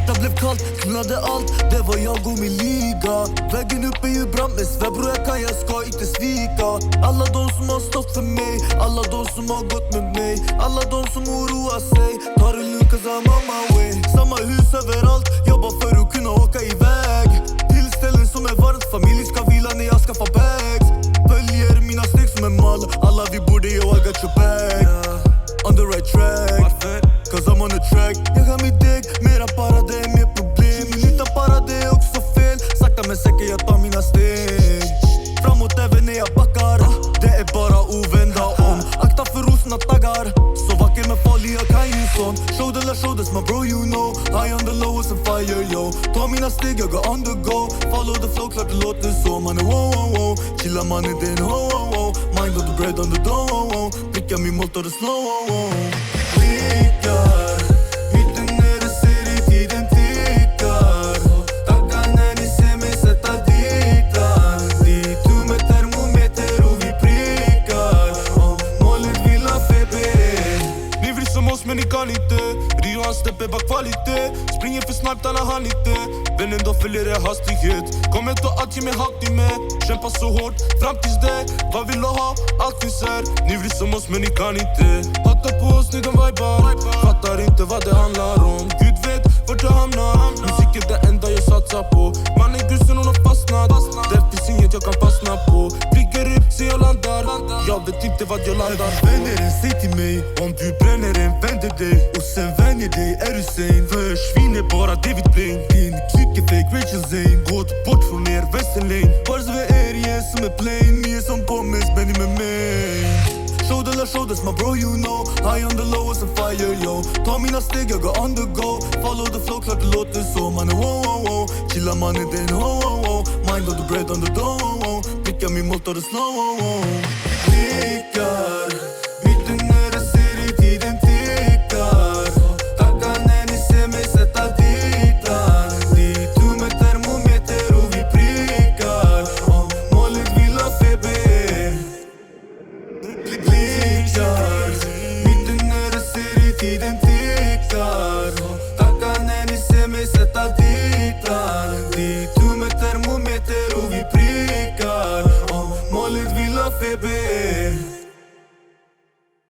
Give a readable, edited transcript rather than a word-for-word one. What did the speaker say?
Hjärtat blev kallt, knullade allt. Det var jag och min liga. Vägen upp är ju brant, men svär bror jag ska inte svika. Alla de som har stått för mig, alla de som har gått med mig, alla de som oroar sig. Ta det lugnt cause I'm on my way. Samma hus överallt, jobbar för att kunna åka iväg till ställen som är varmt, familj ska vila när jag skaffar bags. Följer mina steg som en mall, alla vi borde, yo I got your back. On the right track, cause I'm on the track. Jag har mitt däck, mera para det är mer problem. Min utan para det är också fel. Sakta men säkert jag tar mina steg framåt även när jag backar. Det är bara att vända om. Akta för rosna taggar. Så vacker men farlig, jag kan ju sån. Shoulders my bro you know. High on the low as a fire yo. Ta mina steg, jag går on the go. Follow the flow, klart det låter så. Mannen wow wow wow. Chilla mannen det är en ho ho ho. Mind of the bread on the dough wow wow. Blickar min mått och det slow wow wow. Blickar hytten när du ser i tiden tickar. Tackar när ni ser mig sätta diktar. Dit du med termometer och vi prickar. Målet vill ha feber. Ni vill som oss men ni kan inte. Rio han steppar bara kvalitet. Springer för snabbt alla han inte. Vännen då följer det hastighet. Kommer inte att ge mig hack i med. Kämpa så hårt fram tills det. Vad vill du ha? Allt finns här. Ni vill som oss men ni kan inte. Hatta på oss, ni de vibar. Fattar inte vad det handlar om. Gud vet vart jag hamnar. Musik är det enda jag satsar på. Man är gussen hon har fastnat. Det finns inget jag kan fastna på. Flyger upp så jag landar. Jag vet inte vad jag landar. Vänner en, säg till mig. Om du bränner en, vänder dig. Och sen vänjer dig, är du sane? Försvinner bara David Blaine. Din klick är fake, Rachel Zane. Gått bort från er, Western Lane. Bars över er, jag är som en plane. Ni är som pommes, Benny med mig. Shoulders my bro you know. High on the low as a fire yo. Ta mina steg, jag går on the go. Follow the flow, klart det låter så. Mannen wow wow wow. Chilla mannen det är en ho ho ho. Mind of the bread on the dough wow wow. Blickar min mått och det slow wow wow. Blickar hytten när du ser i tiden tickar. Tackar när ni ser mig sätta diktar. Dit du med termometer och vi prickar. Målet vill ha feber. Blickar hytten när du ser i tiden tickar.